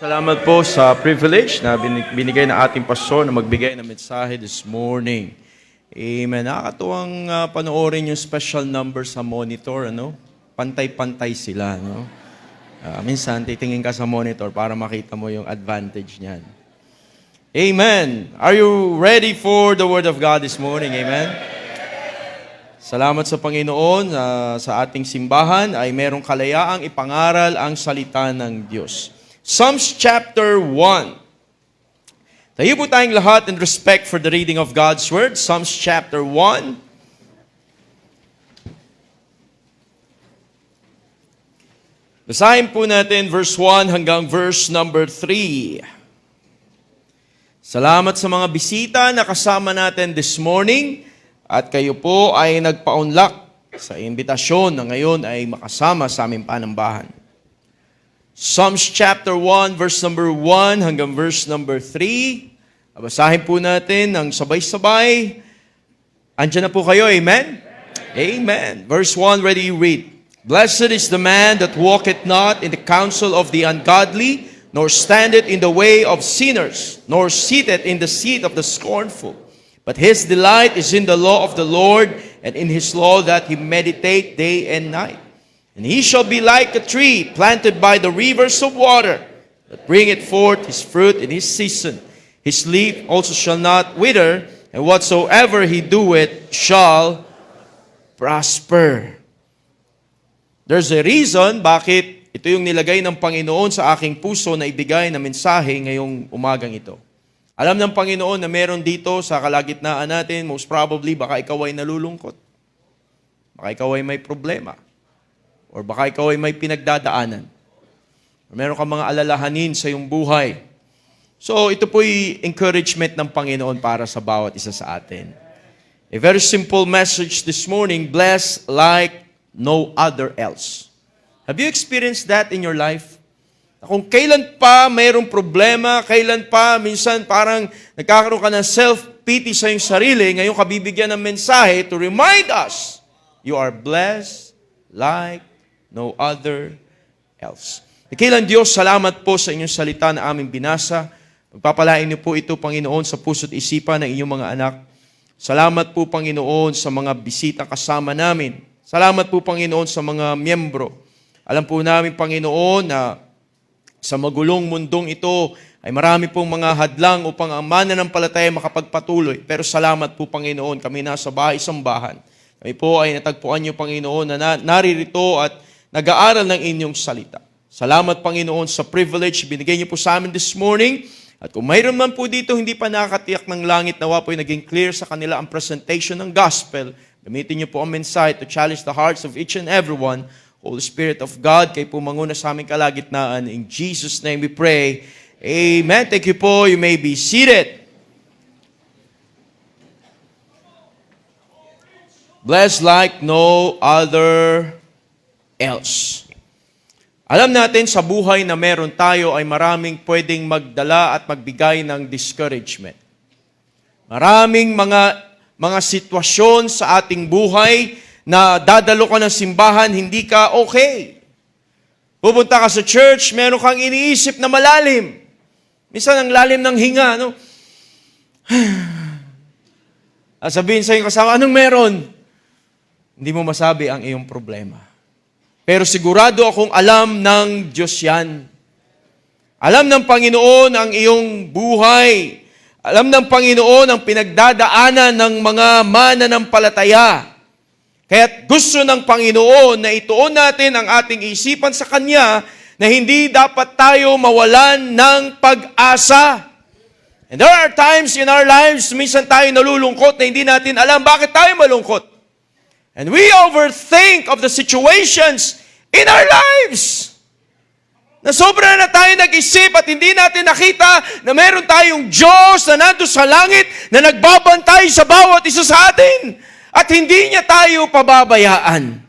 Salamat po sa privilege na binigay ng ating pastor na magbigay ng mensahe this morning. Amen. Nakakatuwang panoorin yung special number sa monitor, ano? Pantay-pantay sila, no? Minsan, titingin ka sa monitor para makita mo yung advantage niyan. Amen. Are you ready for the Word of God this morning? Amen. Salamat sa Panginoon sa ating simbahan ay merong kalayaang ipangaral ang salita ng Diyos. Psalms chapter 1. Tayo po tayong lahat in respect for the reading of God's Word. Psalms chapter 1. Basahin po natin verse 1 hanggang verse number 3. Salamat sa mga bisita na kasama natin this morning at kayo po ay nagpaunlak sa imbitasyon na ngayon ay makasama sa aming panambahan. Psalms chapter 1, verse number 1 hanggang verse number 3. Basahin po natin ng sabay-sabay. Andiyan na po kayo, amen? Amen. Verse 1, ready you read. Blessed is the man that walketh not in the counsel of the ungodly, nor standeth in the way of sinners, nor sitteth in the seat of the scornful. But his delight is in the law of the Lord, and in his law that he meditate day and night. And he shall be like a tree planted by the rivers of water, that bringeth forth his fruit in his season. His leaf also shall not wither, and whatsoever he doeth shall prosper. There's a reason bakit ito yung nilagay ng Panginoon sa aking puso na ibigay na mensahe ngayong umagang ito. Alam ng Panginoon na meron dito sa kalagitnaan natin, most probably baka ikaw ay nalulungkot. Baka ikaw ay may problema. Or baka ikaw ay may pinagdadaanan. Or meron kang mga alalahanin sa iyong buhay. So ito po'y encouragement ng Panginoon para sa bawat isa sa atin. A very simple message this morning, blessed like no other else. Have you experienced that in your life? Kung kailan pa mayroong problema, kailan pa minsan parang nagkakaroon ka ng self-pity sa iyong sarili, ngayon ka bibigyan ng mensahe to remind us, you are blessed like no other else. Kailan Diyos, salamat po sa inyong salita na aming binasa. Pagpapalain niyo po ito, Panginoon, sa puso't isipan ng inyong mga anak. Salamat po, Panginoon, sa mga bisita kasama namin. Salamat po, Panginoon, sa mga miyembro. Alam po namin, Panginoon, na sa magulong mundong ito ay marami pong mga hadlang upang ang mananampalataya makapagpatuloy. Pero salamat po, Panginoon, kami nasa bahay-sambahan. Kami po ay natagpuan niyo, Panginoon, na naririto at nag-aaral ng inyong salita. Salamat, Panginoon, sa privilege binigay niyo po sa amin this morning. At kung mayroon man po dito hindi pa nakatiyak ng langit, nawa po ay naging clear sa kanila ang presentation ng gospel. Gamitin niyo po ang mensahe to challenge the hearts of each and everyone. Holy Spirit of God, kayo po manguna sa aming kalagitnaan. In Jesus' name we pray. Amen. Thank you po. You may be seated. Blessed like no other else. Alam natin sa buhay na meron tayo ay maraming pwedeng magdala at magbigay ng discouragement. Maraming mga sitwasyon sa ating buhay na dadalo ka ng simbahan, hindi ka okay. Pupunta ka sa church, meron kang iniisip na malalim. Minsan ang lalim ng hinga, no? At sabihin sa iyong kasama, anong meron? Hindi mo masabi ang iyong problema. Pero sigurado akong alam ng Diyos yan. Alam ng Panginoon ang iyong buhay. Alam ng Panginoon ang pinagdadaanan ng mga mananampalataya. Kaya't gusto ng Panginoon na ituon natin ang ating isipan sa Kanya na hindi dapat tayo mawalan ng pag-asa. And there are times in our lives, minsan tayo nalulungkot na hindi natin alam bakit tayo malungkot. And we overthink of the situations in our lives. Na sobra na tayo nag-isip at hindi natin nakita na meron tayong Diyos na nandun sa langit na nagbabantay sa bawat isa sa atin. At hindi niya tayo pababayaan.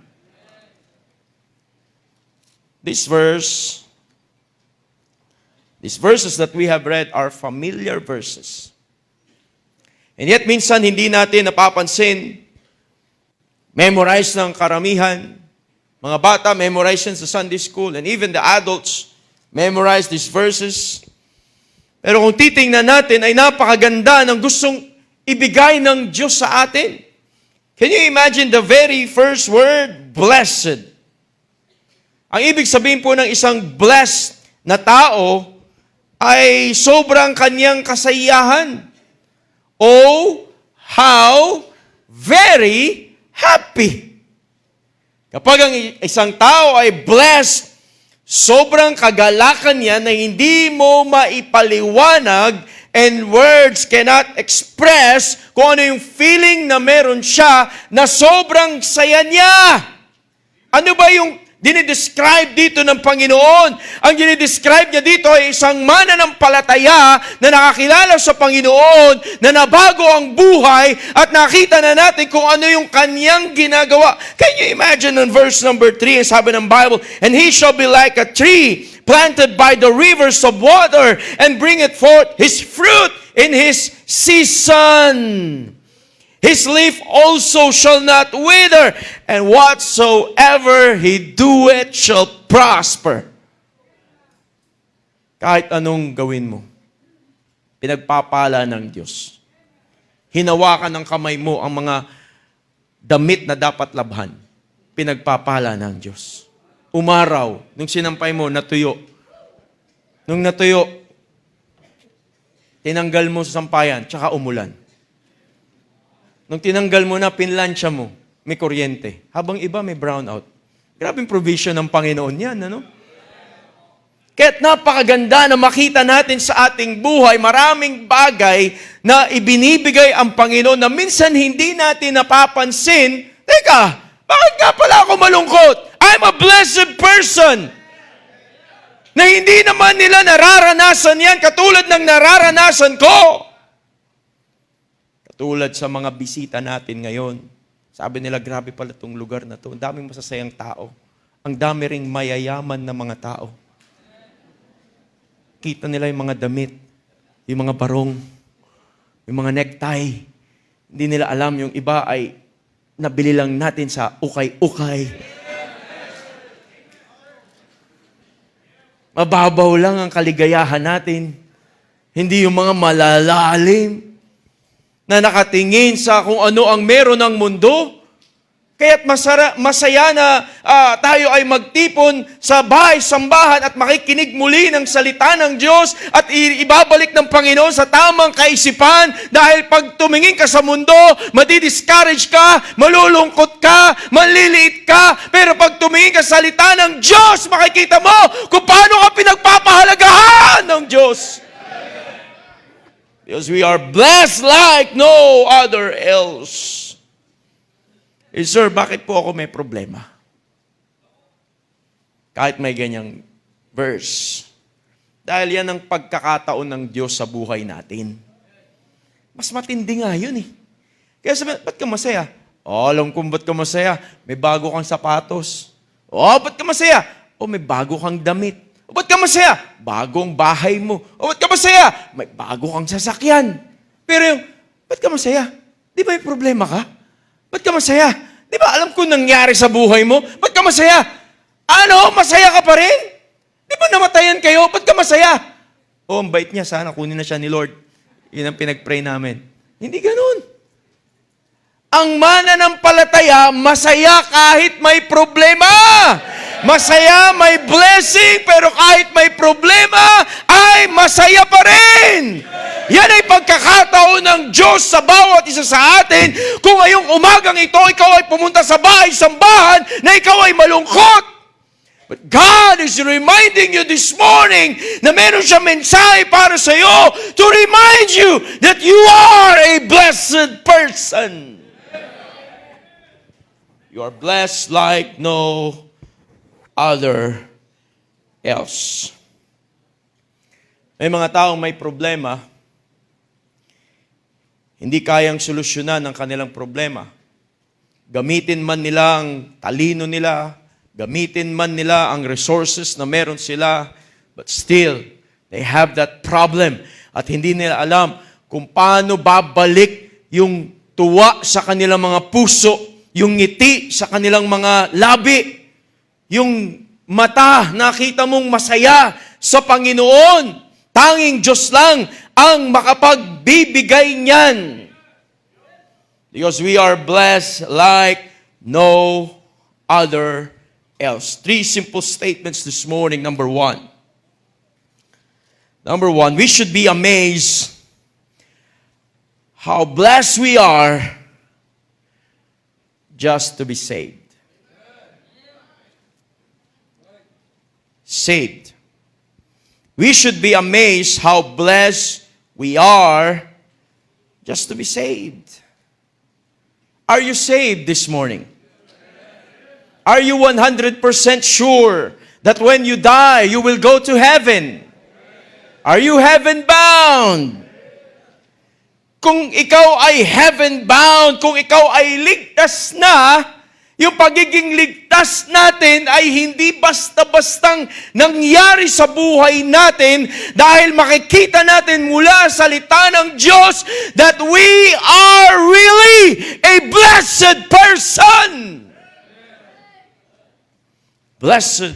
These verses that we have read are familiar verses. And yet minsan hindi natin napapansin. Memorize ng karamihan. Mga bata, memorize yan sa Sunday school. And even the adults, memorize these verses. Pero kung titingnan natin, ay napakaganda ng gustong ibigay ng Diyos sa atin. Can you imagine the very first word? Blessed. Ang ibig sabihin po ng isang blessed na tao ay sobrang kanyang kasayahan. Oh, how very happy. Kapag ang isang tao ay blessed, sobrang kagalakan niya na hindi mo maipaliwanag and words cannot express kung ano yung feeling na meron siya na sobrang saya niya. Ano ba yung dinidescribe dito ng Panginoon? Ang dinidescribe niya dito ay isang mananampalataya na nakakilala sa Panginoon, na nabago ang buhay at nakita na natin kung ano yung kanyang ginagawa. Can you imagine in verse number 3, sabi ng Bible, "And he shall be like a tree planted by the rivers of water and bringeth forth his fruit in his season. His leaf also shall not wither, and whatsoever he doeth shall prosper." Kahit anong gawin mo, pinagpapala ng Diyos. Hinawakan ng kamay mo ang mga damit na dapat labhan. Pinagpapala ng Diyos. Umaraw, nung sinampay mo, natuyo. Nung natuyo, tinanggal mo sa sampayan, tsaka umulan. Nung tinanggal mo na, pinlansya mo, may kuryente. Habang iba may brownout. Grabing provision ng Panginoon yan, ano? Kaya't napakaganda na makita natin sa ating buhay, maraming bagay na ibinibigay ang Panginoon na minsan hindi natin napapansin. Teka, bakit nga pala ako malungkot? I'm a blessed person. Na hindi naman nila nararanasan yan katulad ng nararanasan ko. Tulad sa mga bisita natin ngayon. Sabi nila, grabe pala itong lugar na to. Ang daming masasayang tao. Ang dami ring mayayaman na mga tao. Kita nila yung mga damit, yung mga barong, yung mga necktie. Hindi nila alam yung iba ay nabili lang natin sa ukay-ukay. Mababaw lang ang kaligayahan natin. Hindi yung mga malalalim na nakatingin sa kung ano ang meron ng mundo. Kaya't masaya na tayo ay magtipon sa bahay-sambahan at makikinig muli ng salita ng Diyos at ibabalik ng Panginoon sa tamang kaisipan dahil pag tumingin ka sa mundo, madi-discourage ka, malulungkot ka, maliliit ka, pero pag tumingin ka sa salita ng Diyos, makikita mo kung paano ka pinagpapahalagahan ng Diyos. Because we are blessed like no other else. Sir, bakit po ako may problema? Kahit may ganyang verse. Dahil yan ang pagkakataon ng Diyos sa buhay natin. Mas matindi nga yun eh. Kaya sabi, ba't ka masaya? Alam kong ba't ka masaya. May bago kang sapatos. Ba't ka masaya? May bago kang damit. Ba't ka masaya? Bagong bahay mo. Ba't ka masaya? May bago kang sasakyan. Pero yung, ba't ka masaya? Di ba may problema ka? Ba't ka masaya? Di ba alam ko nangyari sa buhay mo? Ba't ka masaya? Ano? Masaya ka pa rin? Di ba namatayan kayo? Ba't ka masaya? Ang bait niya. Sana kunin na siya ni Lord. Yun ang pinag-pray namin. Hindi ganun. Ang mananampalataya, masaya kahit may problema. Masaya, may blessing, pero kahit may problema, ay masaya pa rin. Yan ay pagkakataon ng Diyos sa bawat isa sa atin. Kung ngayong umagang ito, ikaw ay pumunta sa bahay-sambahan na ikaw ay malungkot. But God is reminding you this morning na meron siyang mensahe para sa iyo to remind you that you are a blessed person. You are blessed like no other else. May mga taong may problema, hindi kayang solusyonan ang kanilang problema. Gamitin man nila ang talino nila, gamitin man nila ang resources na meron sila, but still, they have that problem at hindi nila alam kung paano babalik yung tuwa sa kanilang mga puso, yung ngiti sa kanilang mga labi, yung mata, nakita mong masaya sa Panginoon. Tanging Diyos lang ang makapagbibigay niyan. Because we are blessed like no other else. 3 simple statements this morning. Number one, we should be amazed how blessed we are just to be saved. Saved. We should be amazed how blessed we are just to be saved. Are you saved this morning? Are you 100% sure that when you die, you will go to heaven? Are you heaven-bound? Kung ikaw ay heaven-bound, kung ikaw ay ligtas na, yung pagiging ligtas natin ay hindi basta-bastang nangyari sa buhay natin dahil makikita natin mula sa salita ng Diyos that we are really a blessed person. Blessed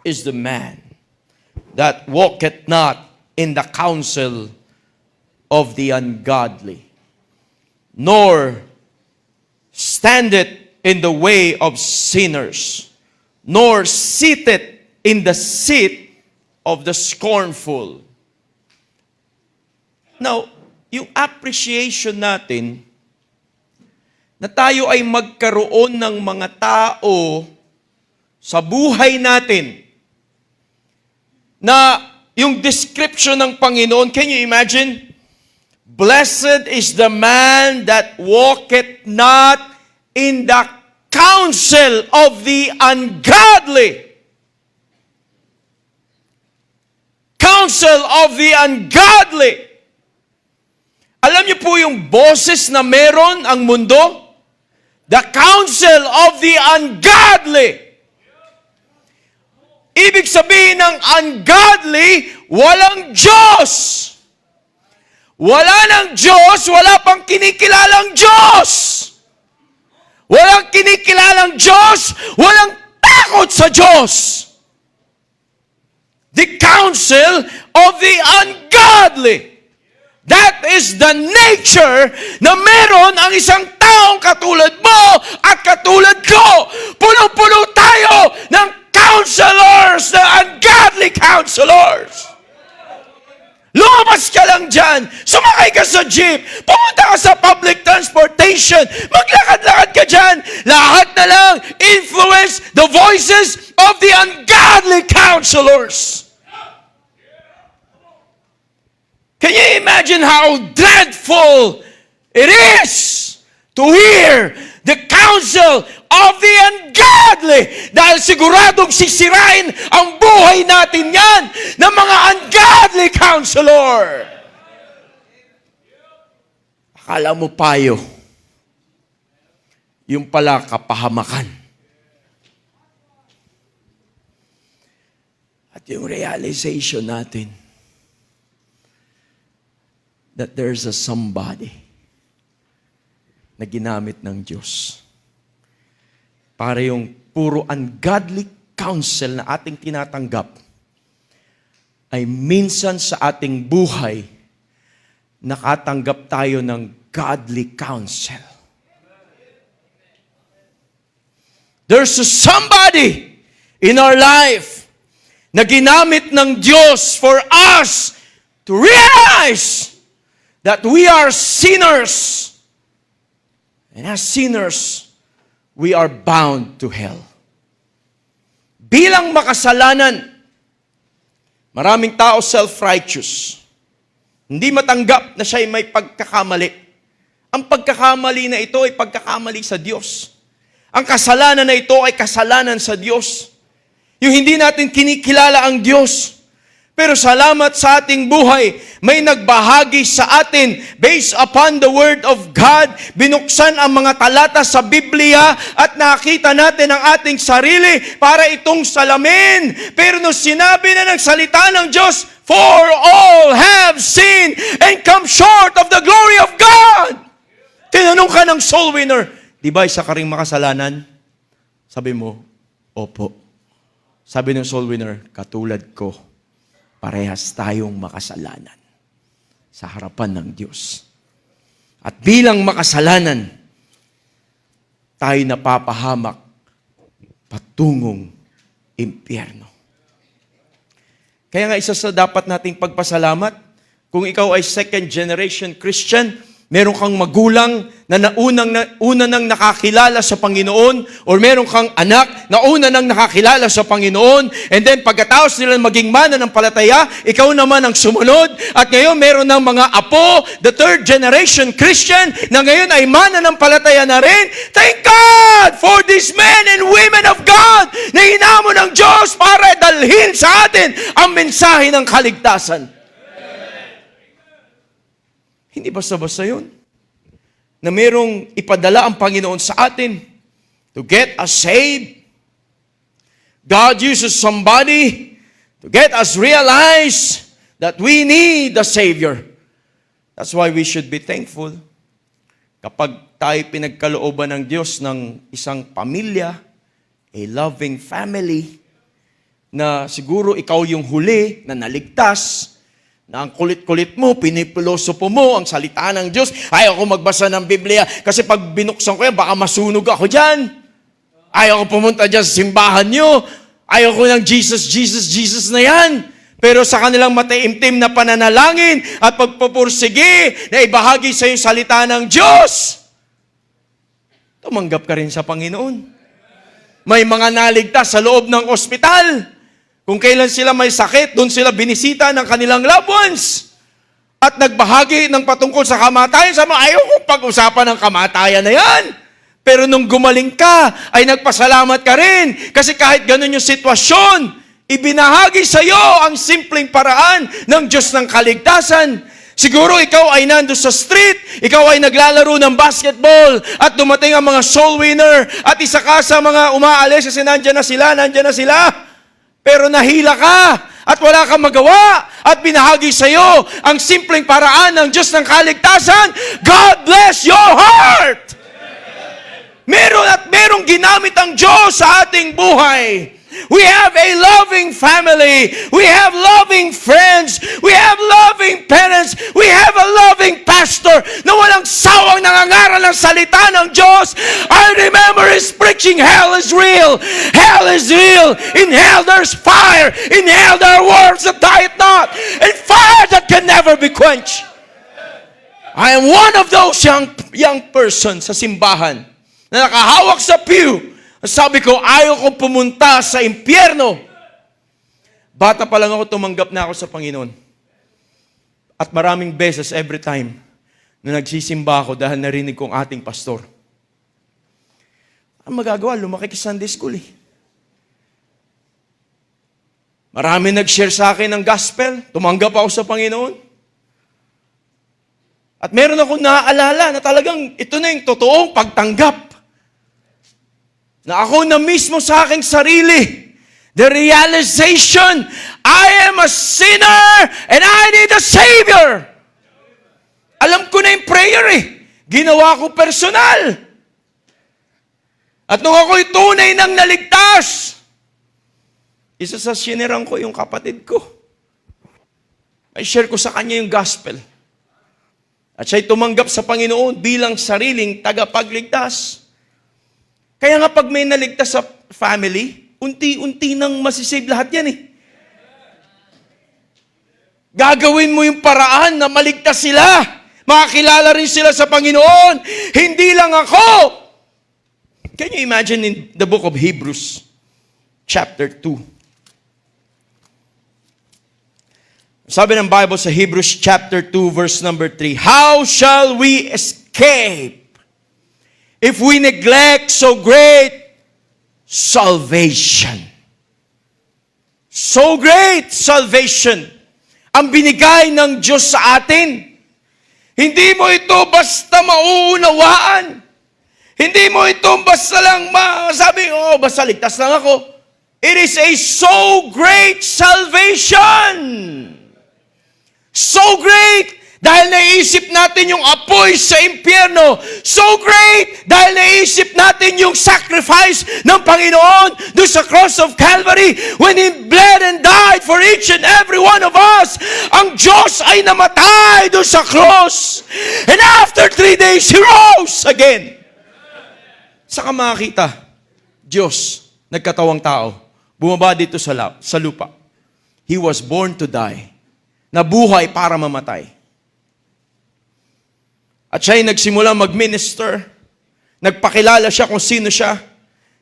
is the man that walketh not in the counsel of the ungodly, nor standeth in the way of sinners, nor sitteth in the seat of the scornful. Now, yung appreciation natin na tayo ay magkaroon ng mga tao sa buhay natin na yung description ng Panginoon, can you imagine? Blessed is the man that walketh not in the counsel of the ungodly. Counsel of the ungodly. Alam niyo po yung boses na meron ang mundo? The counsel of the ungodly. Ibig sabihin ng ungodly, walang Diyos. Wala ng Diyos, wala pang kinikilalang Diyos. Walang kinikilalang Diyos, walang takot sa Diyos. The counsel of the ungodly. That is the nature na meron ang isang taong katulad mo at katulad ko. Puno-puno tayo ng counselors, the ungodly counselors. Lumabas ka lang dyan, sumakay ka sa jeep, pumunta ka sa public transportation, maglakad-lakad ka dyan, lahat na lang influence the voices of the ungodly counselors. Can you imagine how dreadful it is to hear the counsel of the ungodly? Dahil siguradong sisirain ang buhay natin yan ng mga ungodly counselor. Akala mo payo, yung pala kapahamakan. At yung realization natin that there's a somebody na ginamit ng Diyos para yung puro ungodly counsel na ating tinatanggap ay minsan sa ating buhay nakatanggap tayo ng godly counsel. There's a somebody in our life na ginamit ng Diyos for us to realize that we are sinners. And as sinners, we are bound to hell. Bilang makasalanan, maraming tao self-righteous. Hindi matanggap na siya ay may pagkakamali. Ang pagkakamali na ito ay pagkakamali sa Diyos. Ang kasalanan na ito ay kasalanan sa Diyos. Yung hindi natin kinikilala ang Diyos. Pero salamat sa ating buhay, may nagbahagi sa atin based upon the Word of God. Binuksan ang mga talata sa Biblia at nakita natin ang ating sarili para itong salamin. Pero nung sinabi na ng salita ng Diyos, for all have sinned and come short of the glory of God. Tinanong ka ng soul winner, di ba isa ka ring makasalanan? Sabi mo, opo. Sabi ng soul winner, katulad ko. parehas tayong makasalanan sa harapan ng Diyos. At bilang makasalanan, tayo napapahamak patungong impyerno. Kaya nga isa sa dapat nating pagpasalamat, kung ikaw ay second generation Christian, meron kang magulang na una nang nakakilala sa Panginoon, or meron kang anak na una nang nakakilala sa Panginoon, and then pagkatapos nila maging mananampalataya, ikaw naman ang sumunod, at ngayon meron ng mga apo, the third generation Christian, na ngayon ay mananampalataya na rin. Thank God for these men and women of God na hinamon ng Diyos para dalhin sa atin ang mensahe ng kaligtasan. Hindi basta-basta yun. Na merong ipadala ang Panginoon sa atin to get us saved. God uses somebody to get us realize that we need a Savior. That's why we should be thankful. Kapag tayo pinagkalooban ng Diyos ng isang pamilya, a loving family, na siguro ikaw yung huli na naligtas, na ang kulit-kulit mo, pinipilosopo mo ang salita ng Diyos. Ayaw ko magbasa ng Biblia kasi pag binuksan ko yan, baka masunog ako dyan. Ayaw ko pumunta dyan sa simbahan nyo. Ayaw ko ng Jesus, Jesus, Jesus na yan. Pero sa kanilang mataimtim na pananalangin at pagpupursige na ibahagi sa iyo salita ng Diyos, tumanggap ka rin sa Panginoon. May mga naligtas sa loob ng ospital. Kung kailan sila may sakit, doon sila binisita ng kanilang loved ones. At nagbahagi ng patungkol sa kamatayan. Sabi, ayaw kong pag-usapan ng kamatayan na yan. Pero nung gumaling ka, ay nagpasalamat ka rin. Kasi kahit ganun yung sitwasyon, ibinahagi sa iyo ang simpleng paraan ng Diyos ng kaligtasan. Siguro ikaw ay nando sa street, ikaw ay naglalaro ng basketball, at dumating ang mga soul winner, at isa ka sa mga umaalis kasi nandyan na sila. Pero nahila ka at wala kang magawa at binahagi sa iyo ang simpleng paraan ng Diyos ng kaligtasan. God bless your heart! Merong ginamit ang Diyos sa ating buhay. We have a loving family. We have loving friends. We have loving parents. We have a loving pastor na walang sawang nangangaral ng salita ng Diyos. I remember his preaching, hell is real. Hell is real. In hell there's fire. In hell there are worms that dieth not. And fire that can never be quenched. I am one of those young persons sa simbahan na nakahawak sa pew. Sabi ko, ayaw kong pumunta sa impyerno. Bata pa lang ako, tumanggap na ako sa Panginoon. At maraming beses, every time, na nagsisimba ako dahil narinig kong ating pastor. Ang magagawa, lumaki ka Sunday school eh. Marami nag-share sa akin ng gospel, tumanggap ako sa Panginoon. At meron akong naaalala na talagang ito na yung totoong pagtanggap. Na ako na mismo sa aking sarili, the realization, I am a sinner and I need a Savior. Alam ko na yung prayer eh. Ginawa ko personal. At nung ako'y tunay nang naligtas, isa sa sinirang ko yung kapatid ko. Ay share ko sa kanya yung gospel. At siya'y tumanggap sa Panginoon bilang sariling tagapagligtas. Kaya nga pag may naligtas sa family, unti-unti nang masisave lahat yan eh. Gagawin mo yung paraan na maligtas sila. Makakilala rin sila sa Panginoon. Hindi lang ako. Can you imagine in the book of Hebrews, chapter 2? Sabi ng Bible sa Hebrews chapter 2, verse number 3, how shall we escape if we neglect so great salvation? So great salvation ang binigay ng Diyos sa atin. Hindi mo ito basta mauunawaan. Hindi mo ito basta lang masabi, basta ligtas lang ako. It is a so great salvation. So great Dahil naisip natin yung apoy sa impyerno. So great! Dahil naisip natin yung sacrifice ng Panginoon doon sa cross of Calvary when He bled and died for each and every one of us. Ang Diyos ay namatay doon sa cross. And after 3 days, He rose again. Saka makakita, Diyos, nagkatawang tao, bumaba dito sa lupa. He was born to die. Nabuhay para mamatay. At siya'y nagsimula mag-minister. Nagpakilala siya kung sino siya.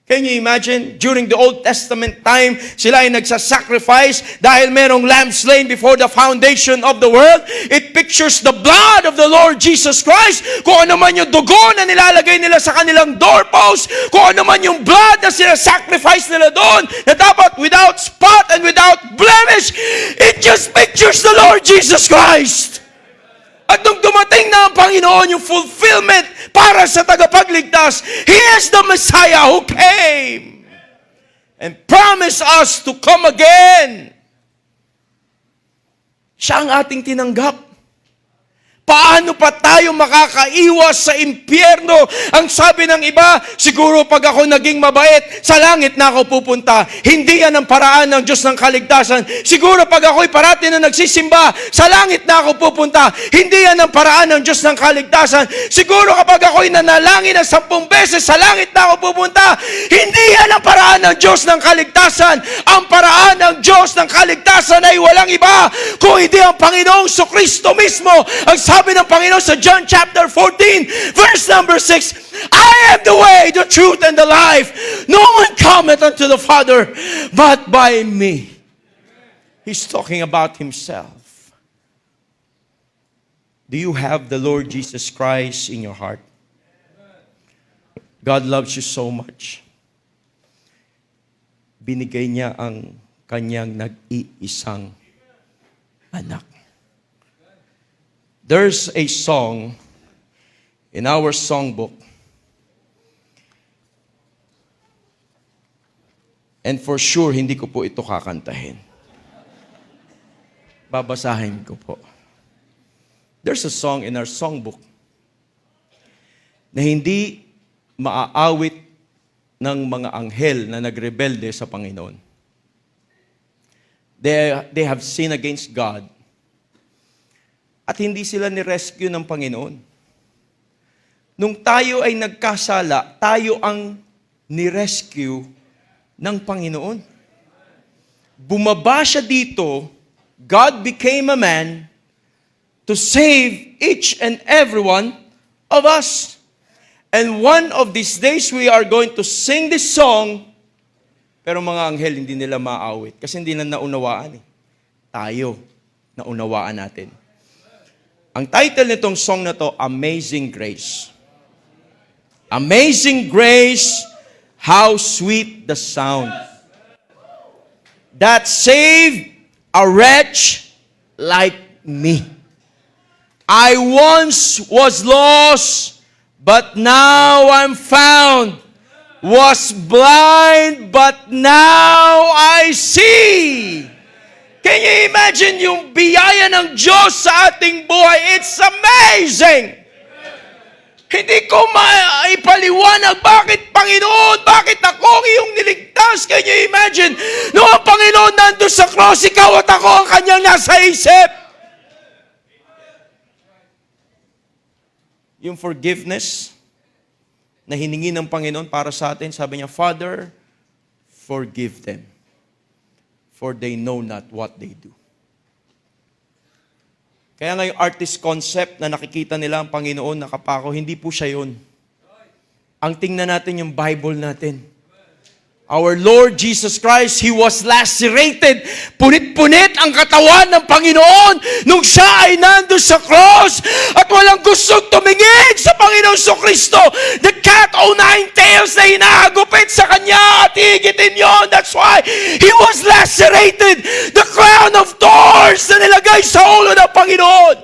Can you imagine? During the Old Testament time, sila ay nagsasacrifice dahil merong lamb slain before the foundation of the world. It pictures the blood of the Lord Jesus Christ. Kung ano man yung dugo na nilalagay nila sa kanilang doorpost, kung ano man yung blood na sinasacrifice nila doon, na dapat without spot and without blemish, it just pictures the Lord Jesus Christ. At nung dumating na ang Panginoon, yung fulfillment para sa tagapagligtas, He is the Messiah who came and promised us to come again. Siya ang ating tinanggap. Paano pa tayo makakaiwas sa impyerno? Ang sabi ng iba, siguro pag ako naging mabait, sa langit na ako pupunta. Hindi yan ang paraan ng Diyos ng kaligtasan. Siguro pag ako'y parati na nagsisimba, sa langit na ako pupunta. Hindi yan ang paraan ng Diyos ng kaligtasan. Siguro kapag ako'y nanalangin ng 10 beses, sa langit na ako pupunta. Hindi yan ang paraan ng Diyos ng kaligtasan. Ang paraan ng Diyos ng kaligtasan ay walang iba kung hindi ang Panginoong Kristo mismo. Ang sabi ng Panginoon sa John chapter 14, verse number 6, I am the way, the truth, and the life. No one cometh unto the Father but by me. He's talking about Himself. Do you have the Lord Jesus Christ in your heart? God loves you so much. Binigay niya ang kanyang nag-iisang anak. There's a song in our songbook. And for sure, hindi ko po ito kakantahin. Babasahin ko po. There's a song in our songbook na hindi maaawit ng mga anghel na nagrebelde sa Panginoon. They have sinned against God. At hindi sila ni-rescue ng Panginoon. Nung tayo ay nagkasala, tayo ang ni-rescue ng Panginoon. Bumaba siya dito, God became a man to save each and every one of us. And one of these days, we are going to sing this song, pero mga anghel, hindi nila maawit. Kasi hindi na naunawaan eh. Tayo, naunawaan natin. Ang title nitong song na to, Amazing Grace. Amazing Grace, how sweet the sound that saved a wretch like me. I once was lost, but now I'm found. Was blind, but now I see. Can you imagine yung biyaya ng Diyos sa ating buhay? It's amazing! Hindi ko maipaliwanag bakit Panginoon, bakit ako ang iyong niligtas? Can you imagine? Noong ang Panginoon nandun sa cross, ikaw at ako ang kanyang nasa isip. Yung forgiveness na hiningi ng Panginoon para sa atin, sabi niya, Father, forgive them, for they know not what they do. Kaya nga yung artist concept na nakikita nila ang Panginoon nakapako, hindi po siya yun. Ang tingnan natin yung Bible natin. Our Lord Jesus Christ, He was lacerated. Punit-punit ang katawan ng Panginoon nung siya ay nandun sa cross at walang gustong tumingin sa Panginoon Kristo. The cat o 9 tails na hinahagupit sa Kanya at higitin yon. That's why He was lacerated. The crown of thorns na nilagay sa ulo ng Panginoon.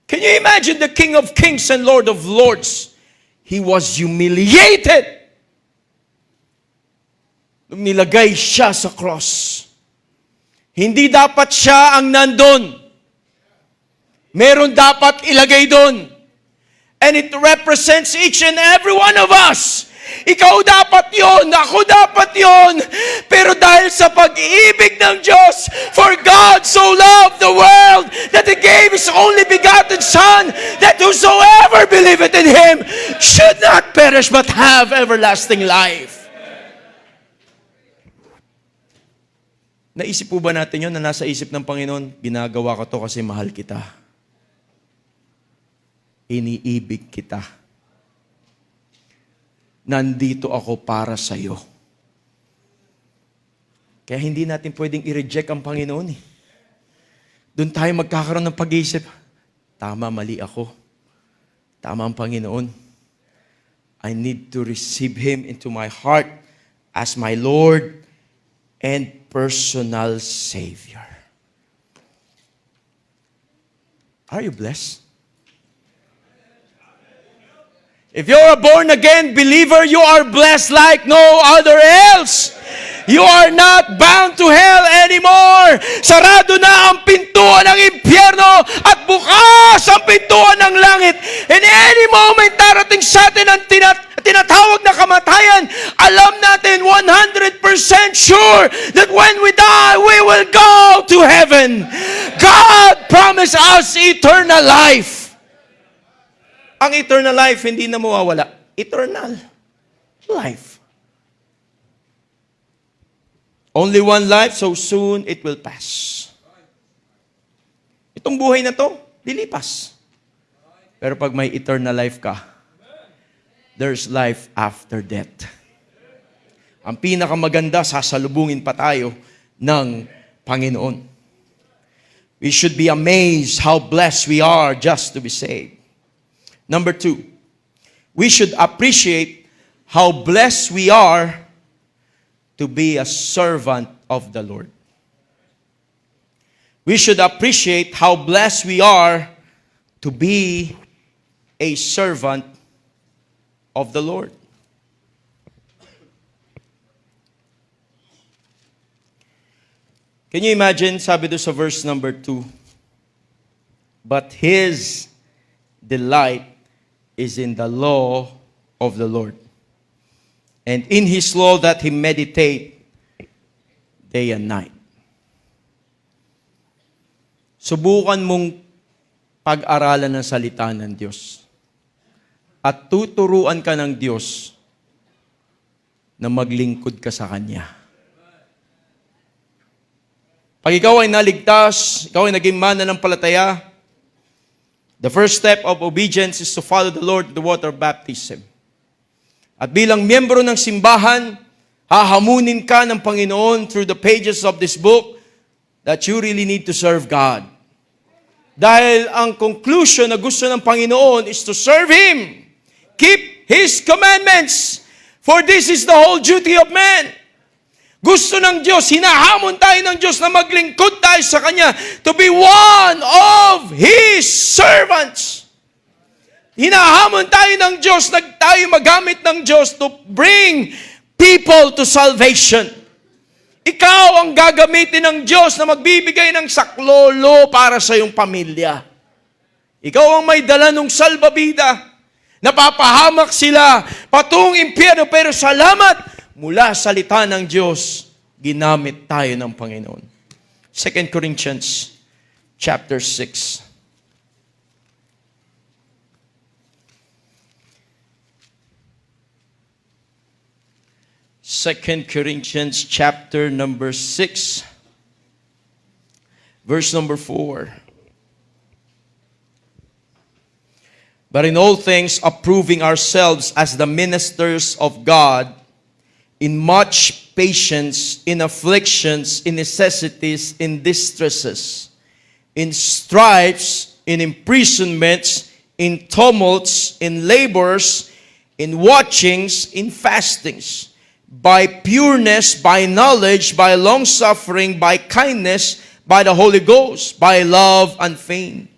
Can you imagine the King of Kings and Lord of Lords? He was humiliated. Nung nilagay siya sa cross, Hindi dapat siya ang nandun. Meron dapat ilagay doon. And it represents each and every one of us. Ikaw dapat yon, ako dapat yon. Pero dahil sa pag-ibig ng Diyos, for God so loved the world that He gave His only begotten Son, that whosoever believeth in Him should not perish but have everlasting life. Naisip po ba natin yun na nasa isip ng Panginoon? Ginagawa ko to kasi mahal kita. Iniibig kita. Nandito ako para sa iyo. Kaya hindi natin pwedeng i-reject ang Panginoon. Doon tayo magkakaroon ng pag-iisip. Tama, mali ako. Tama ang Panginoon. I need to receive Him into my heart as my Lord and personal Savior. Are you blessed? If you're a born-again believer, you are blessed like no other else. You are not bound to hell anymore. Sarado na ang pintuan ng impyerno at bukas ang pintuan ng langit. In any moment, darating sa atin ang tinatawag na kamatayan. Alam natin 100% sure that when we die, we will go to heaven. God promised us eternal life. Ang eternal life, hindi na mawawala. Eternal life. Only one life, so soon it will pass. Itong buhay na to, lilipas. Pero pag may eternal life ka, there's life after death. Ang pinakamaganda, sasalubungin pa tayo ng Panginoon. We should be amazed how blessed we are just to be saved. Number 2, we should appreciate how blessed we are to be a servant of the Lord. We should appreciate how blessed we are to be a servant of the Lord. Can you imagine, sabi doon sa verse number 2, but His delight is in the law of the Lord. And in His law that He meditate day and night. Subukan mong pag-aralan ng salita ng Diyos. At tuturuan ka ng Diyos na maglingkod ka sa Kanya. Pag ikaw ay naligtas, ikaw ay naging mananampalataya, the first step of obedience is to follow the Lord to the water of baptism. At bilang miyembro ng simbahan, hahamunin ka ng Panginoon through the pages of this book that you really need to serve God. Dahil ang conclusion na gusto ng Panginoon is to serve Him. Keep His commandments. For this is the whole duty of man. Gusto ng Diyos, hinahamon tayo ng Diyos na maglingkod tayo sa Kanya to be one of His servants. Hinahamon tayo ng Diyos na tayo magamit ng Diyos to bring people to salvation. Ikaw ang gagamitin ng Diyos na magbibigay ng saklolo para sa iyong pamilya. Ikaw ang may dala ng salbabida. Napapahamak sila patungong impyerno, pero salamat mula sa salita ng Diyos, ginamit tayo ng Panginoon. 2 Corinthians chapter 6. Second Corinthians chapter number 6, verse number 4. But in all things approving ourselves as the ministers of God, in much patience, in afflictions, in necessities, in distresses, in stripes, in imprisonments, in tumults, in labors, in watchings, in fastings, by pureness, by knowledge, by long-suffering, by kindness, by the Holy Ghost, by love unfeigned,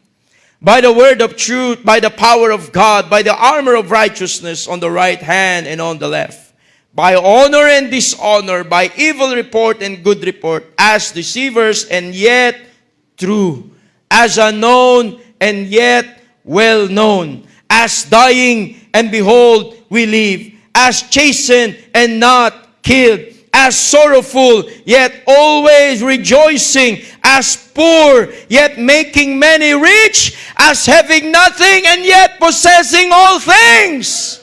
by the word of truth, by the power of God, by the armor of righteousness on the right hand and on the left, by honor and dishonor, by evil report and good report, as deceivers and yet true, as unknown and yet well known, as dying and behold we live, as chastened and not killed, as sorrowful yet always rejoicing, as poor yet making many rich, as having nothing and yet possessing all things.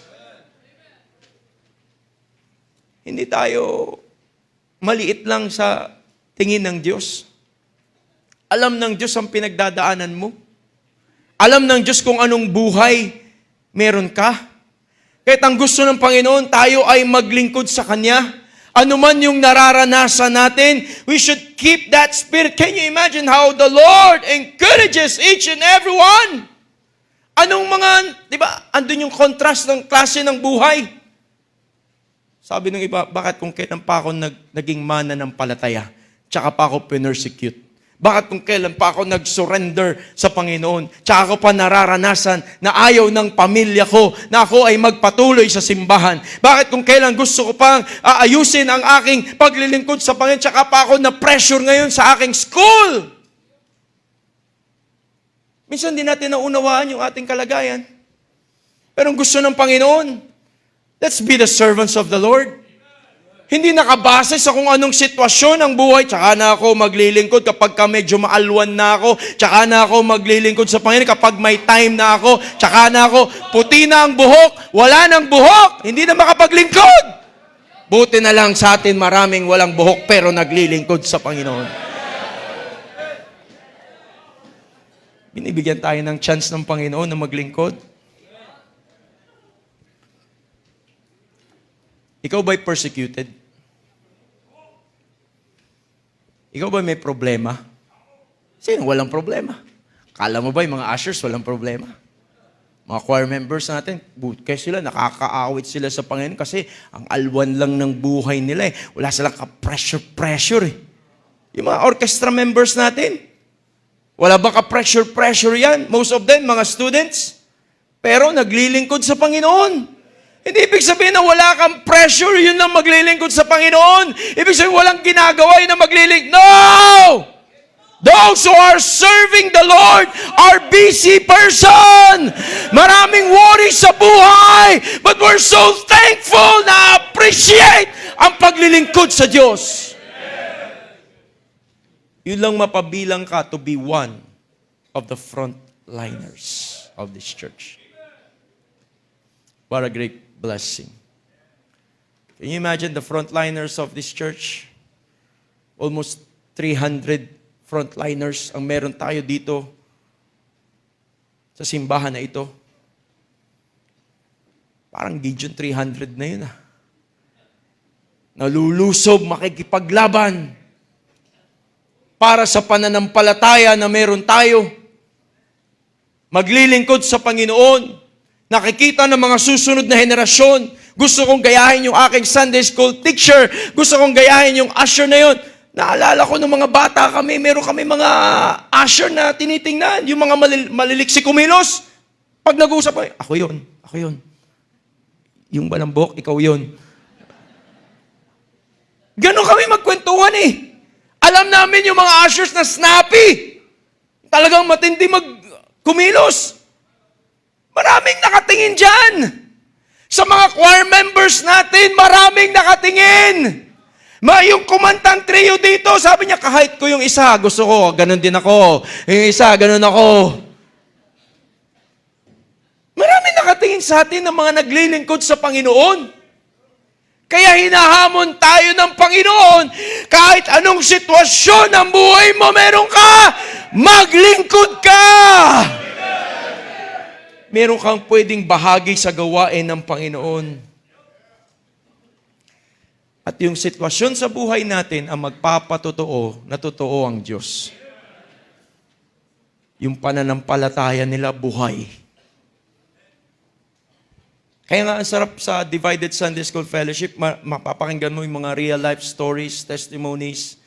Hindi tayo maliit lang sa tingin ng Diyos. Alam ng Diyos ang pinagdadaanan mo. Alam ng Diyos kung anong buhay meron ka. Kahit ang gusto ng Panginoon, tayo ay maglingkod sa Kanya. Ano man yung nararanasan natin, we should keep that spirit. Can you imagine how the Lord encourages each and every one? Anong mga, di ba, andun yung contrast ng klase ng buhay. Sabi ng iba, bakit kung kailan pa ako naging mananampalataya, tsaka pa ako pinersecute? Bakit kung kailan pa ako nag-surrender sa Panginoon, tsaka ko pa nararanasan na ayaw ng pamilya ko, na ako ay magpatuloy sa simbahan? Bakit kung kailan gusto ko pang aayusin ang aking paglilingkod sa Panginoon, tsaka pa ako na-pressure ngayon sa aking school? Minsan din natin naunawaan yung ating kalagayan. Pero ang gusto ng Panginoon, let's be the servants of the Lord. Hindi nakabase sa kung anong sitwasyon ng buhay. Tsaka na ako maglilingkod kapag medyo maalwan na ako. Tsaka na ako maglilingkod sa Panginoon kapag may time na ako. Tsaka na ako, puti na ang buhok, wala nang buhok, hindi na makapaglingkod. Buti na lang sa atin maraming walang buhok pero naglilingkod sa Panginoon. Binibigyan tayo ng chance ng Panginoon na maglingkod. Ikaw ba'y persecuted? Ikaw ba'y may problema? Sino walang problema? Kala mo ba yung mga ushers walang problema? Mga choir members natin, kaya sila, nakakaawit sila sa Panginoon kasi ang alwan lang ng buhay nila eh. Wala silang ka-pressure eh. Yung mga orchestra members natin, wala ba ka-pressure yan? Most of them, mga students. Pero naglilingkod sa Panginoon. Hindi ibig sabihin na wala kang pressure, yun lang maglilingkod sa Panginoon. Ibig sabihin walang ginagawa, yun na maglilingkod. No! Those who are serving the Lord are busy person. Maraming worries sa buhay, but we're so thankful na appreciate ang paglilingkod sa Diyos. Yun lang mapabilang ka to be one of the frontliners of this church. What a great blessing. Can you imagine the frontliners of this church? Almost 300 frontliners ang meron tayo dito sa simbahan na ito. Parang Gideon 300 na yun. Nalulusob, makikipaglaban para sa pananampalataya na meron tayo. Maglilingkod sa Panginoon. Nakikita ng mga susunod na henerasyon. Gusto kong gayahin yung aking Sunday school teacher. Gusto kong gayahin yung usher na yun. Naalala ko nung mga bata kami, meron kami mga usher na tinitingnan. Yung mga maliliksi kumilos. Pag nag-uusap ko, ako yun. Yung walang buhok, ikaw yun. Ganon kami magkwentuhan eh. Alam namin yung mga ushers na snappy. Talagang matindi kumilos. Maraming nakatingin dyan. Sa mga choir members natin, maraming nakatingin. Yung kumantang trio dito, sabi niya, kahit ko yung isa, gusto ko, ganun din ako. Yung isa, ganun ako. Maraming nakatingin sa atin ng mga naglilingkod sa Panginoon. Kaya hinahamon tayo ng Panginoon, kahit anong sitwasyon ng buhay mo meron ka, maglingkod ka. Meron kang pwedeng bahagi sa gawain ng Panginoon. At yung sitwasyon sa buhay natin ang magpapatotoo na totoo ang Diyos. Yung pananampalataya nila buhay. Kaya nga ang sarap sa Divided Sunday School Fellowship, mapapakinggan mo yung mga real life stories, testimonies.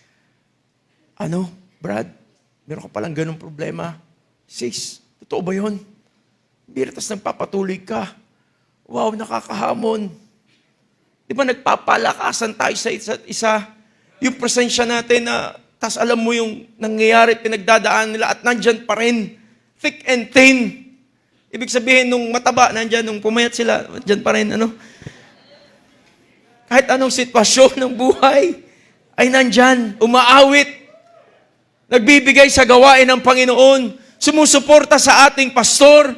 Brad, meron ka palang ganung problema. Sis, totoo ba yun? Biritas nagpapatuloy ka. Wow, nakakahamon. Di ba nagpapalakasan tayo sa isa't isa? Yung presensya natin na, tas alam mo yung nangyayari, pinagdadaan nila at nandyan pa rin. Thick and thin. Ibig sabihin, nung mataba, nandyan, nung pumayat sila, nandyan pa rin, ano? Kahit anong sitwasyon ng buhay, ay nandyan, umaawit, nagbibigay sa gawain ng Panginoon, sumusuporta sa ating pastor.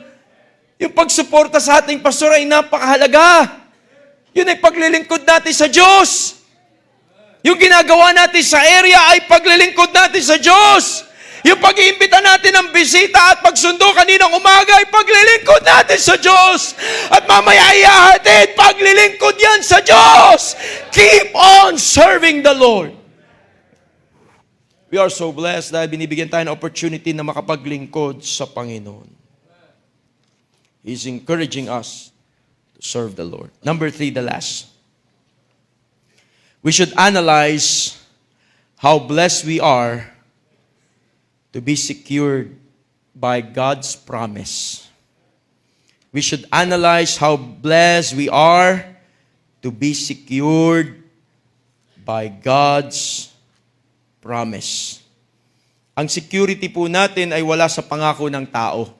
Yung pagsuporta sa ating pastor ay napakahalaga. Yun ay paglilingkod natin sa Diyos. Yung ginagawa natin sa area ay paglilingkod natin sa Diyos. Yung pag-iimbita natin ng bisita at pagsundo kaninang umaga ay paglilingkod natin sa Diyos. At mamaya ihahatid, paglilingkod yan sa Diyos. Keep on serving the Lord. We are so blessed dahil binibigyan tayo ng opportunity na makapaglingkod sa Panginoon. He's encouraging us to serve the Lord. Number 3, the last. We should analyze how blessed we are to be secured by God's promise. We should analyze how blessed we are to be secured by God's promise. Ang security po natin ay wala sa pangako ng tao,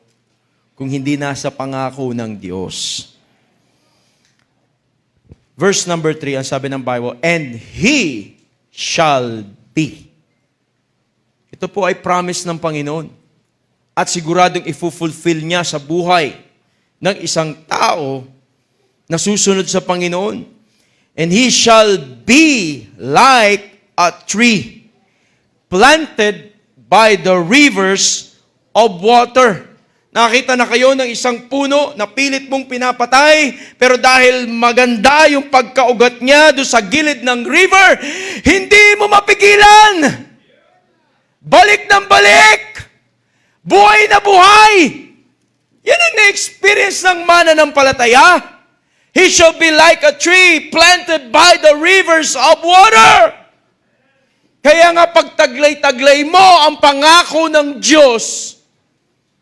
kung hindi nasa pangako ng Diyos. Verse number 3, ang sabi ng Bible, and He shall be. Ito po ay promise ng Panginoon. At siguradong ifulfill niya sa buhay ng isang tao na susunod sa Panginoon. And he shall be like a tree planted by the rivers of water. Nakita na kayo ng isang puno na pilit mong pinapatay, pero dahil maganda yung pagkaugat niya doon sa gilid ng river, hindi mo mapigilan. Balik ng balik. Buhay na buhay. Yan ang na-experience ng mananampalataya. He shall be like a tree planted by the rivers of water. Kaya nga pag taglay-taglay mo ang pangako ng Diyos,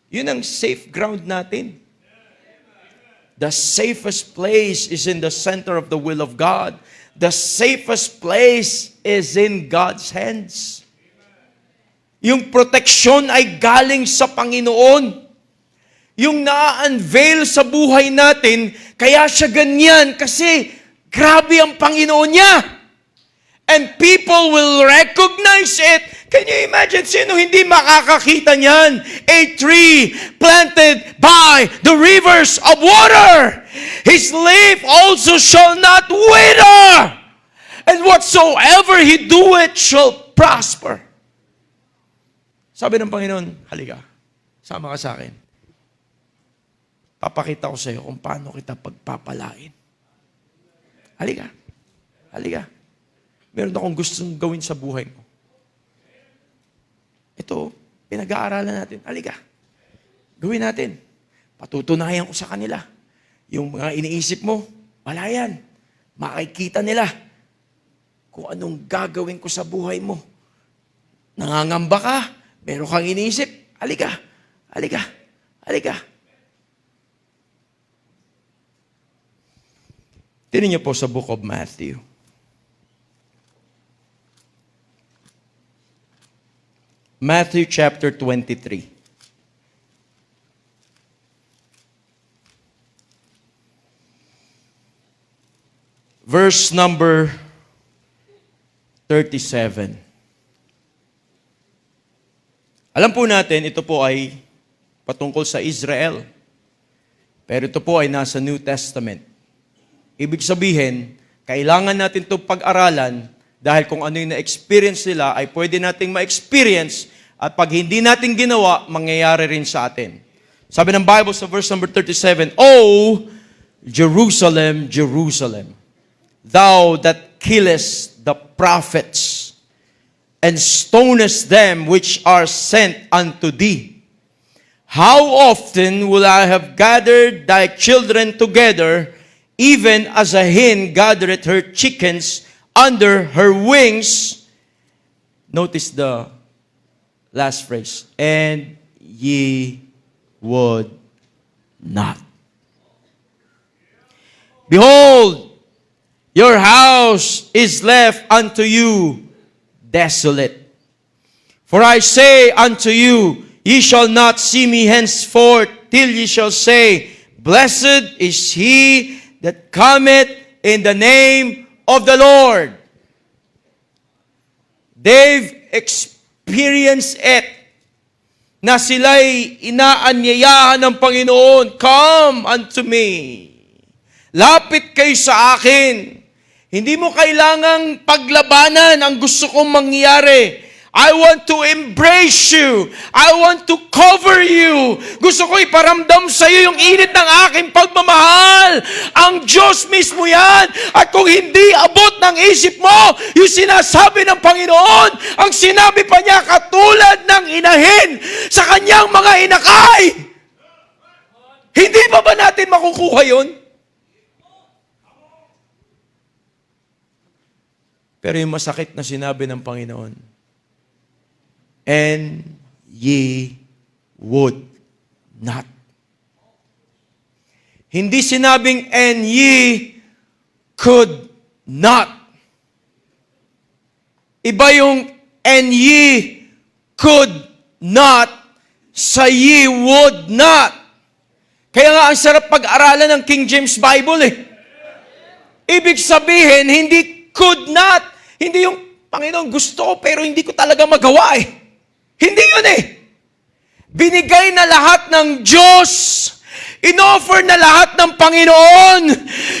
yun ang safe ground natin. The safest place is in the center of the will of God. The safest place is in God's hands. Yung proteksyon ay galing sa Panginoon. Yung na-unveil sa buhay natin, kaya siya ganyan kasi grabe ang Panginoon niya. And people will recognize it. Can you imagine sino hindi makakakita niyan? A tree planted by the rivers of water. His leaf also shall not wither. And whatsoever he doeth shall prosper. Sabi ng Panginoon, halika, sama ka sa akin. Papakita ko sa iyo kung paano kita pagpapalain. Halika, halika. Meron akong gustong gawin sa buhay mo. Ito, pinag-aaralan natin. Halika, gawin natin. Patutunayan ko sa kanila. Yung mga iniisip mo, wala yan. Makikita nila kung anong gagawin ko sa buhay mo. Nangangamba ka, meron kang iniisip, halika, halika, halika. Tingnan niyo po sa book of Matthew. Matthew chapter 23. Verse number 37. Alam po natin, ito po ay patungkol sa Israel. Pero ito po ay nasa New Testament. Ibig sabihin, kailangan natin itong pag-aralan dahil kung ano yung na-experience nila ay pwede nating ma-experience at pag hindi natin ginawa, mangyayari rin sa atin. Sabi ng Bible sa verse number 37, O Jerusalem, Jerusalem, thou that killest the prophets and stonest them which are sent unto thee. How often will I have gathered thy children together, even as a hen gathereth her chickens under her wings. Notice the last phrase. And ye would not. Behold, Your house is left unto you desolate. For I say unto you, ye shall not see me henceforth, till ye shall say, Blessed is he that cometh in the name of the Lord. They've experienced it, na sila'y inaanyayahan ng Panginoon, Come unto me. Lapit kayo sa akin. Hindi mo kailangang paglabanan ang gusto kong mangyari. I want to embrace you. I want to cover you. Gusto ko iparamdam sa iyo yung init ng aking pagmamahal. Ang Diyos mismo yan. At kung hindi abot ng isip mo, yung sinasabi ng Panginoon, ang sinabi pa niya katulad ng inahin sa kanyang mga inakay. Hindi pa ba natin makukuha yun? Pero yung masakit na sinabi ng Panginoon, and ye would not. Hindi sinabing, and ye could not. Iba yung, and ye could not sa ye would not. Kaya nga, ang sarap pag-aralan ng King James Bible eh. Ibig sabihin, hindi could not. Hindi yung, Panginoon, gusto ko pero hindi ko talaga magawa eh. Hindi yun eh. Binigay na lahat ng Diyos. In-offer na lahat ng Panginoon.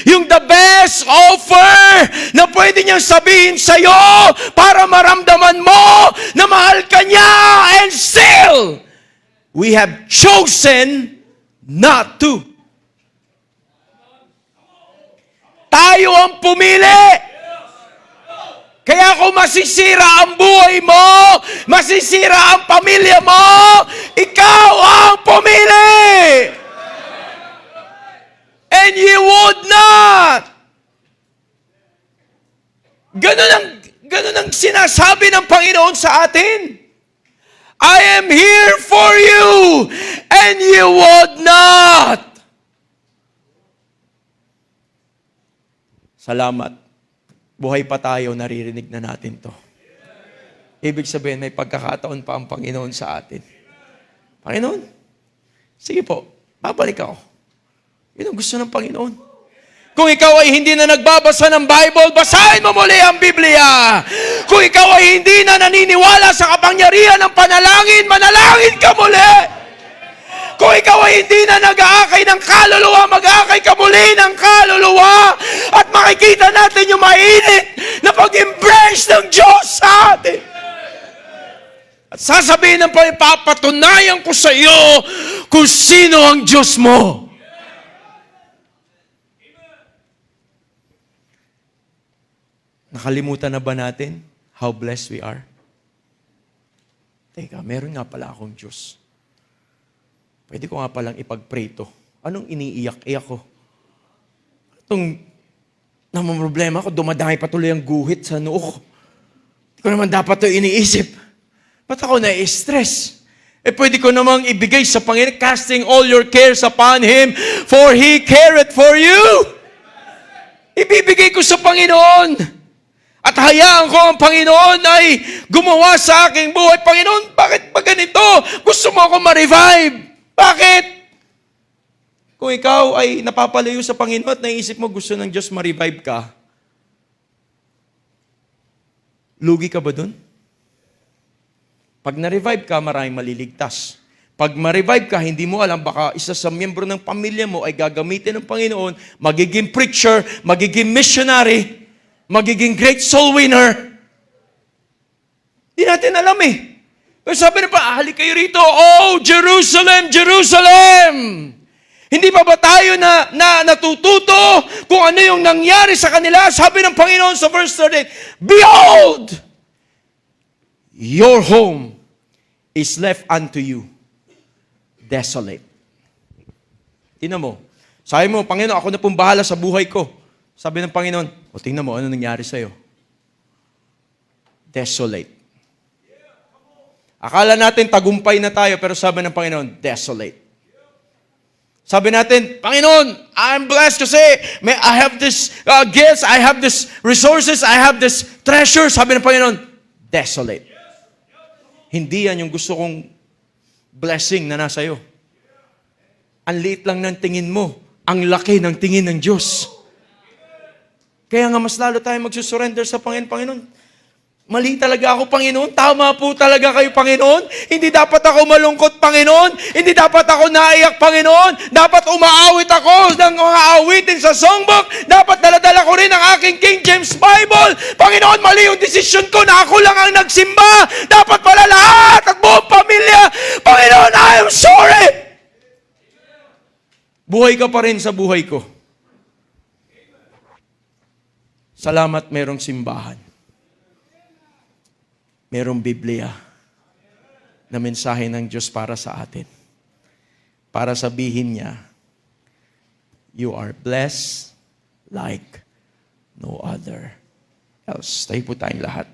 Yung the best offer na pwede niyang sabihin sa'yo para maramdaman mo na mahal ka niya. And still, we have chosen not to. Tayo ang pumili. Kaya kung masisira ang buhay mo, masisira ang pamilya mo, ikaw ang pumili. And you would not. Ganun ang sinasabi ng Panginoon sa atin. I am here for you, and you would not. Salamat. Buhay pa tayo, naririnig na natin to. Ibig sabihin, may pagkakataon pa ang Panginoon sa atin. Panginoon, sige po, babalik ako. Yun ang gusto ng Panginoon. Kung ikaw ay hindi na nagbabasa ng Bible, basahin mo muli ang Biblia. Kung ikaw ay hindi na naniniwala sa kapangyarihan ng panalangin, manalangin ka muli. Kung ikaw ay hindi na nag-aakay ng kaluluwa, mag-aakay ka muli ng kaluluwa at makikita natin yung mainit na pag-embrace ng Diyos sa atin. At sasabihin ng Panginoon, papatunayan ko sa iyo kung sino ang Diyos mo. Nakalimutan na ba natin how blessed we are? Teka, meron nga pala akong Diyos. Pwede ko nga palang ipag-pray to. Anong iniiyak-iyak ko? Itong namamroblema ko, dumadami patuloy ang guhit sa noo ko. Hindi ko naman dapat ito iniisip. Ba't ako na-stress? Pwede ko namang ibigay sa Panginoon, casting all your cares upon Him, for He careth for you. Ibibigay ko sa Panginoon. At hayaan ko ang Panginoon ay gumawa sa aking buhay. Panginoon, bakit ba ganito? Gusto mo ako ma-revive? Bakit? Kung ikaw ay napapalayo sa Panginoon at naisip mo gusto ng Diyos ma-revive ka, lugi ka ba dun? Pag na-revive ka, maraming maliligtas. Pag ma-revive ka, hindi mo alam, baka isa sa miyembro ng pamilya mo ay gagamitin ng Panginoon, magiging preacher, magiging missionary, magiging great soul winner. Hindi natin alam eh. Pero sabi na pa, halik kayo rito, oh, Jerusalem, Jerusalem! Hindi pa ba tayo na natututo kung ano yung nangyari sa kanila? Sabi ng Panginoon sa verse 13, Behold! Your home is left unto you desolate. Tingnan mo. Sabi mo, Panginoon, ako na pong bahala sa buhay ko. Sabi ng Panginoon, o tingnan mo, ano nangyari sa'yo? Desolate. Akala natin tagumpay na tayo, pero sabi ng Panginoon, desolate. Sabi natin, Panginoon, I'm blessed kasi I have this gifts, I have this resources, I have this treasure. Sabi ng Panginoon, desolate. Hindi yan yung gusto kong blessing na nasa iyo. Ang liit lang ng tingin mo, ang laki ng tingin ng Diyos. Kaya nga mas lalo tayo magsusurrender sa Panginoon. Mali talaga ako, Panginoon. Tama po talaga kayo, Panginoon. Hindi dapat ako malungkot, Panginoon. Hindi dapat ako naiyak, Panginoon. Dapat umaawit ako ng mga awitin sa songbook. Dapat daladala ko rin ang aking King James Bible. Panginoon, mali yung desisyon ko na ako lang ang nagsimba. Dapat pala lahat at buong pamilya. Panginoon, I am sorry. Buhay ka pa rin sa buhay ko. Salamat merong simbahan. Merong Biblia na mensahe ng Diyos para sa atin. Para sabihin niya, you are blessed like no other else. Tayo po tayong lahat.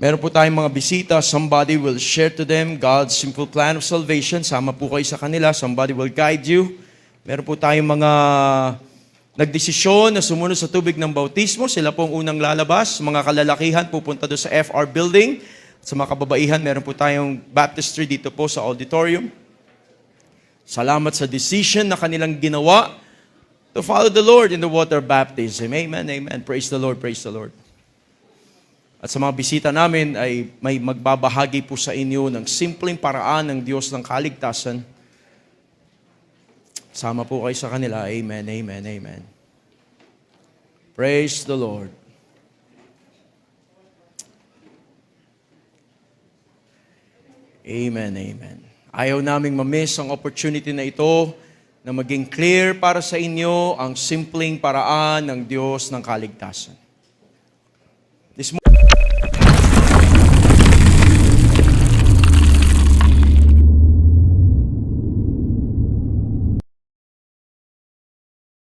Meron po tayong mga bisita. Somebody will share to them God's simple plan of salvation. Sama po kayo sa kanila. Somebody will guide you. Meron po tayong mga nagdesisyon na sumunod sa tubig ng bautismo. Sila po ang unang lalabas. Mga kalalakihan pupunta doon sa FR building. Sa mga kababaihan, meron po tayong baptistry dito po sa auditorium. Salamat sa decision na kanilang ginawa to follow the Lord in the water baptism. Amen, amen. Praise the Lord, praise the Lord. At sa mga bisita namin ay may magbabahagi po sa inyo ng simpleng paraan ng Diyos ng kaligtasan. Sama po kayo sa kanila. Amen, amen, amen. Praise the Lord. Amen, amen. Ayaw naming mamiss ang opportunity na ito na maging clear para sa inyo ang simpleng paraan ng Diyos ng kaligtasan. This morning,